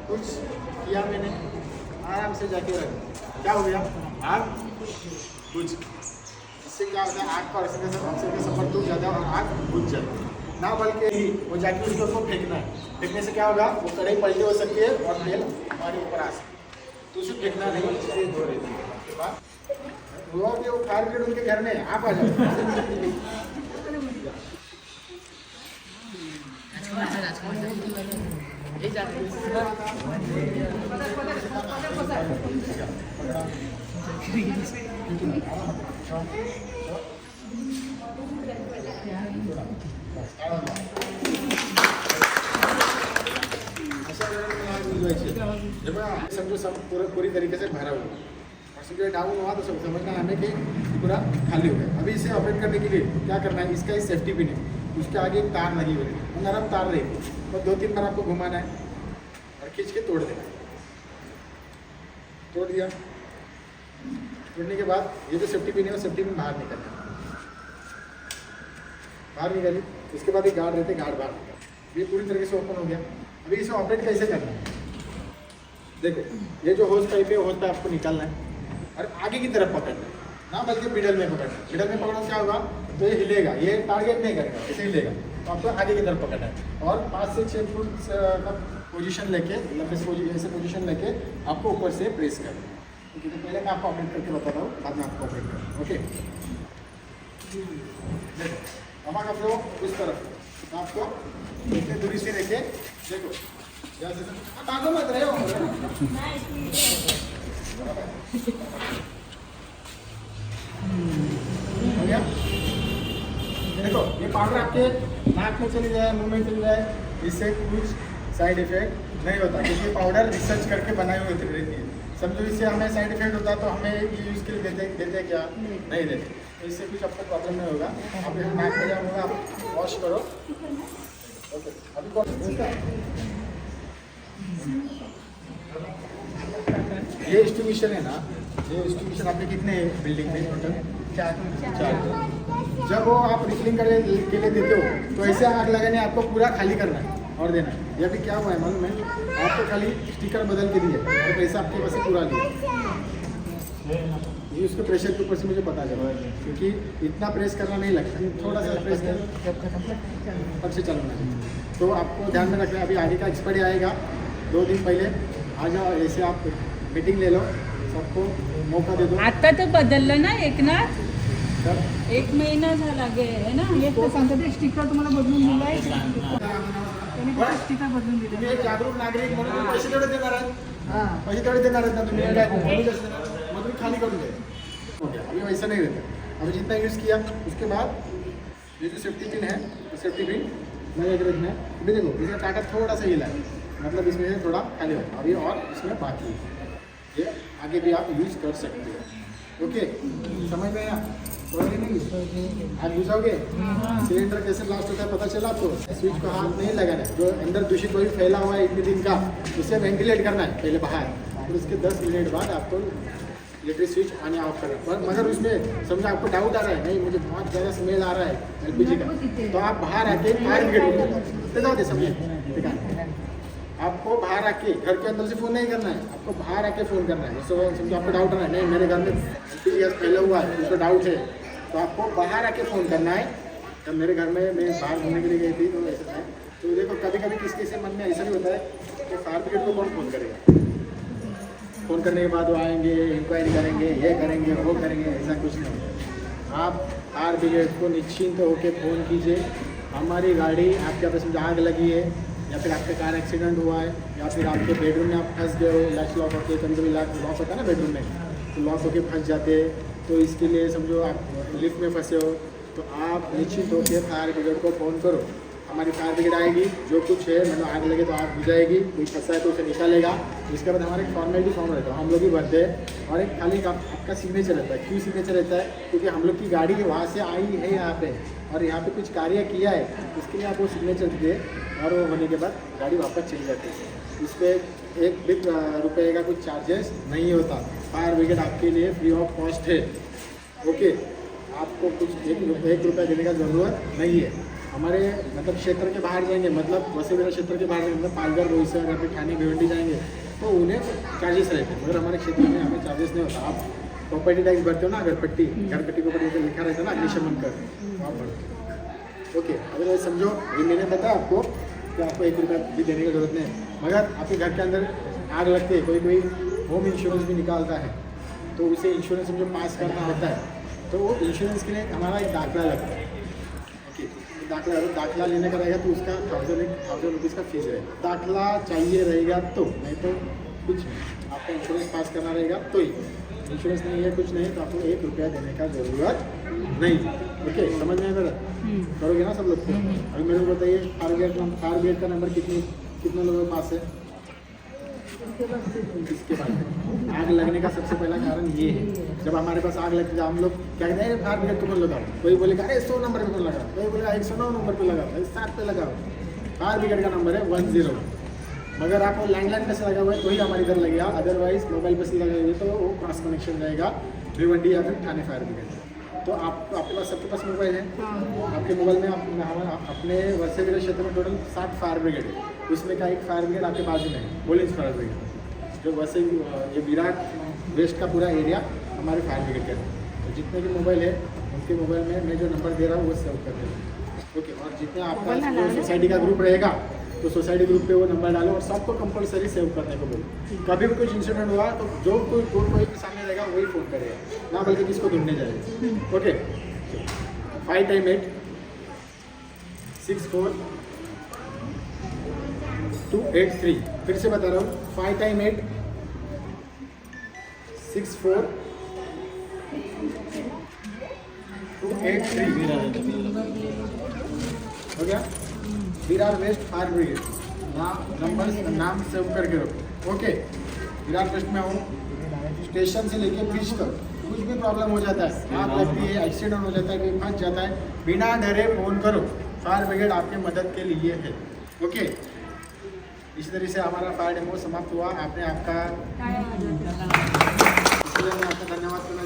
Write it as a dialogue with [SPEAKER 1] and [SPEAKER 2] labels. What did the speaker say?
[SPEAKER 1] कुछ किया मैंने, आराम से जाके रख, क्या हो गया, आग बुझ। इससे क्या होता है, आग का ऑक्सीजन का सफर टूट जाता है और आग बुझ जाती है ना, बल्कि वो जाके उसको फेंकना है। फेंकने से क्या होगा, वो कढ़ाई पलटी हो सकती है और तेल हमारे ऊपर आ सकता है। तो उसे फेंकना नहीं, इसलिए धो रही थी वो भी वो फायर ब्रिगेड उनके घर में, आप आ जाओ। समझो सब पूरी तरीके से भरा हुआ और समझो डाउन हुआ तो समझना है हमें कि पूरा खाली हो गया। अभी इसे ऑपरेट करने के लिए क्या करना है, इसका सेफ्टी पिन है, उसके आगे एक तार लगी हुई है, वो नरम तार रहेगी और 2-3 बार आपको घुमाना है और खींच के तोड़ देना है। तोड़ दिया, तोड़ने के बाद ये जो सेफ्टी पिन है वो सेफ्टी पिन बाहर निकलना, बाहर निकाली। उसके बाद ये गार्ड रहते, गार्ड बाहर निकाल, ये पूरी तरीके से ओपन हो गया। अभी इसे ऑपरेट कैसे करना है, देखो ये जो होज पाइप है, होज पाइप आपको निकालना है और आगे की तरफ पकड़ना है ना, बल्कि मिडल में पकड़ना है। मिडल में पकड़ना क्या होगा, तो ये हिलेगा, ये टारगेट नहीं करेगा, ऐसे हिलेगा, तो आपको आगे की तरफ पकड़ना है और 5 से 6 फुट का पोजीशन लेके, ऐसे पोजीशन लेके आपको ऊपर से प्रेस करना है। ठीक है, तो पहले मैं आपको ऑपरेट करके बताता हूँ, बाद में आपको ऑपरेट करना है। ओके, देखो हमारा फ्लो इस तरफ, तो आपको इतनी दूरी से लेके देखो, आगे मत रहे हो। देखो ये पाउडर आपके नाक में चली जाए, मुंह में चली जाए, इससे कुछ साइड इफेक्ट नहीं होता, क्योंकि पाउडर रिसर्च करके बनाई हुई रहती है। समझो इससे हमें साइड इफेक्ट होता है तो हमें यूज़ के लिए देते क्या, नहीं देते, तो इससे कुछ आपको प्रॉब्लम नहीं होगा। आप नाक में जब होगा आप वॉश करो। ओके, अभी कौन ये एस्टिमेशन है ना, ये एस्टिमेशन आपके कितने बिल्डिंग में टोटल? 4। जब वो आप रिफिलिंग के लिए देते हो तो ऐसे आग लगाने आपको पूरा खाली करना है और देना है। या फिर क्या हुआ है मालूम है, आपको खाली स्टिकर बदल के दिए और पैसा आपके पास से पूरा लिया। ये उसके प्रेशर के ऊपर से मुझे पता चला, क्योंकि इतना प्रेस करना नहीं लगता, थोड़ा सा प्रेस कर तब से चलना है। तो आपको ध्यान में रखना है, अभी आगे का एक्सपायरी आएगा 2 दिन पहले आ जाओ, ऐसे आप मीटिंग ले लो, सबको मौका दे दो।
[SPEAKER 2] आता तो बदललं ना एकनाथ, 1 महिना झाला गे है ना, हे तर सांगतात स्टिकर तुम्हाला बदलून दिलाय, स्टिकर बदलून दिले।
[SPEAKER 1] तुम्ही एक जागरूक नागरिक म्हणून पैसे तेवढे देणार आहेत, पैसे तेवढे देणार आहेत ना तुम्ही, काय मधून खाली करून दे। ओके, अभी वैसा नहीं रहता, अभी जितना यूज़ किया उसके बाद ये जो सेफ्टी पिन है, तो सेफ्टी पिन नए रखना है। अभी देखो इसका काटा थोड़ा सा हिला है, मतलब इसमें से थोड़ा खाली हो, अभी और इसमें बाकी है, ये आगे भी आप यूज़ कर सकते हो। ओके, समझ में आया? नहीं आप बुझाओगे सिलेंडर कैसे ब्लास्ट होता है पता चला आपको? स्विच को हाथ नहीं लगाना है, जो अंदर दूषित वही फैला हुआ है इतने दिन का, उसे वेंटिलेट करना है पहले बाहर, फिर उसके 10 मिनट बाद आपको इलेक्ट्रिक स्विच ऑन या ऑफ करना है। मगर उसमें समझो आपको डाउट आ रहा है, नहीं मुझे बहुत ज़्यादा स्मेल आ रहा है LPG का, तो आप बाहर आके फायर ब्रिगेड जाओ दे, समझे? आपको बाहर आके, घर के अंदर से फ़ोन नहीं करना है, आपको बाहर आके फ़ोन करना है। जैसे समझो आपको डाउट आ रहा है, नहीं मेरे घर में LPG गैस फैला हुआ है, उसको डाउट है, तो आपको बाहर आके फ़ोन करना है। जब मेरे घर में मैं बाहर घूमने के लिए गई थी तो ऐसा था, तो देखो कभी कभी किसी किसी मन में ऐसा भी होता है कि फायर ब्रिगेड को कौन फ़ोन करेगा, फ़ोन करने के बाद वो आएंगे, इंक्वायरी करेंगे, ये करेंगे वो करेंगे, ऐसा कुछ नहीं होता। आप फायर ब्रिगेड को निश्चिंत होकर फ़ोन कीजिए, हमारी गाड़ी आपके पास आग लगी है, या फिर आपका कार एक्सीडेंट हुआ है, या फिर आपके बेडरूम में आप फंस गए हो, लैच लॉक होते, कभी कभी लॉक होता है ना बेडरूम में, तो लॉक होके फंस जाते, तो इसके लिए समझो आप लिफ्ट में फंसे हो, तो आप निश्चित होकर फायर ब्रिगेड को फ़ोन करो। हमारी फायर ब्रिगेड आएगी, जो कुछ है मतलब आग लगे तो आग बुझाएगी, कोई फंसा है तो उसे निकालेगा। उसके बाद हमारे एक फॉर्मेलिटी फॉर्म रहता है, हम लोग ही भरते हैं, और एक खाली आपका सिग्नेचर रहता है। क्यों सिग्नेचर रहता है? क्योंकि हम लोग की गाड़ी वहाँ से आई है यहाँ पे, और यहाँ पे कुछ कार्य किया है, इसके लिए आप वो सिग्नेचर दे, और वो होने के बाद गाड़ी वापस चली जाती है। इस पर 1 भी रुपये का कुछ चार्जेस नहीं होता। फायर ब्रिगेड आपके लिए फ्री ऑफ कॉस्ट है। ओके, आपको कुछ 1 रुपया देने का ज़रूरत नहीं है। हमारे मतलब क्षेत्र के बाहर जाएंगे, मतलब वैसे मेरे क्षेत्र के बाहर जाएंगे, मतलब पालघर, बोईसर या फिर ठाणे भिवंडी जाएंगे तो उन्हें चार्जेस रहते हैं, मगर हमारे क्षेत्र में हमें चार्जेस नहीं होता। आप प्रॉपर्टी टैक्स भरते हो ना, घरपट्टी के ऊपर जैसे लिखा रहता है ना अग्निशमन कर, तो आप भरते हो। ओके, अगर समझो ये मैंने बताया आपको कि आपको 1 रुपया भी देने की जरूरत नहीं है, मगर आपके घर के अंदर आग लगती है, कोई कोई होम इंश्योरेंस भी निकालता है, तो उसे इंश्योरेंस जो पास करना होता है, तो वो इंश्योरेंस के लिए हमारा एक दाखला लगता है। ओके, दाखला लेने का रहेगा तो उसका 1000 रुपीज़ का फीस है। दाखला चाहिए रहेगा तो, नहीं तो कुछ नहीं। आपका इंश्योरेंस पास करना रहेगा तो ही, इंश्योरेंस नहीं है कुछ नहीं तो आपको 1 रुपया देने का ज़रूरत नहीं। ओके, समझ में आया मेरा? करोगे ना सब लोग को? अभी मेरे को बताइए फायर ब्रिगेड का नंबर कितने लोगों के पास है? इसके बाद आग लगने का सबसे पहला कारण ये है, जब हमारे पास आग लगती है हम लोग क्या कहते हैं, फायर ब्रिगेड को लगाओ, कोई बोलेगा अरे 100 नंबर पे लगाओ, कोई बोलेगा 109 नंबर पे लगाओ, 7 पे लगाओ। फायर ब्रिगेड का नंबर है 10। मगर आप लैंडलाइन पे से लगा हुआ है तो ही हमारे इधर लगेगा, अदरवाइज मोबाइल पे से लगे हुए तो वो क्रॉस कनेक्शन रहेगा भिवंडी या फिर ठाणे फायर ब्रिगेड। तो आपके पास सबके पास मोबाइल है, आपके मोबाइल में अपने वैसे मेरे क्षेत्र में टोटल 60 फायर ब्रिगेड है, उसमें का एक फायर ब्रिगेड आपके बाजू में है, बोलिंस फायर ब्रिगेड, जो वैसे ये विराट वेस्ट का पूरा एरिया हमारे फायर ब्रिगेड का है। तो जितने भी मोबाइल है उनके मोबाइल में मैं जो नंबर दे रहा हूँ वो सेव कर दें। ओके, और जितने आपका सोसाइटी का ग्रुप रहेगा तो सोसाइटी ग्रुप पे वो नंबर डालो और सबको कंपलसरी सेव करने को बोलो। कभी भी कुछ इंसिडेंट हुआ तो जो कोई सामने रहेगा वही फ़ोन करेगा, ना बल्कि किसको ढूंढने जाएगा। ओके, 5 टाइम 8 6 4 2 8 3, फिर से बता रहा हूँ 5 टाइम 8 6 4 2 8 3 हो गया। विरार वेस्ट फायर ब्रिगेड, नाम सेव करके रखो। ओके, विरार वेस्ट में हूँ, स्टेशन से लेके ब्रिज तक कुछ भी प्रॉब्लम हो जाता है, आग लगती है, एक्सीडेंट हो जाता है, कोई फंस जाता है, बिना डरे फ़ोन करो, फायर ब्रिगेड आपके मदद के लिए है। ओके, इसी तरह से हमारा फायर डेमो समाप्त हुआ। आपने आपका इसलिए मैं आपका धन्यवाद करना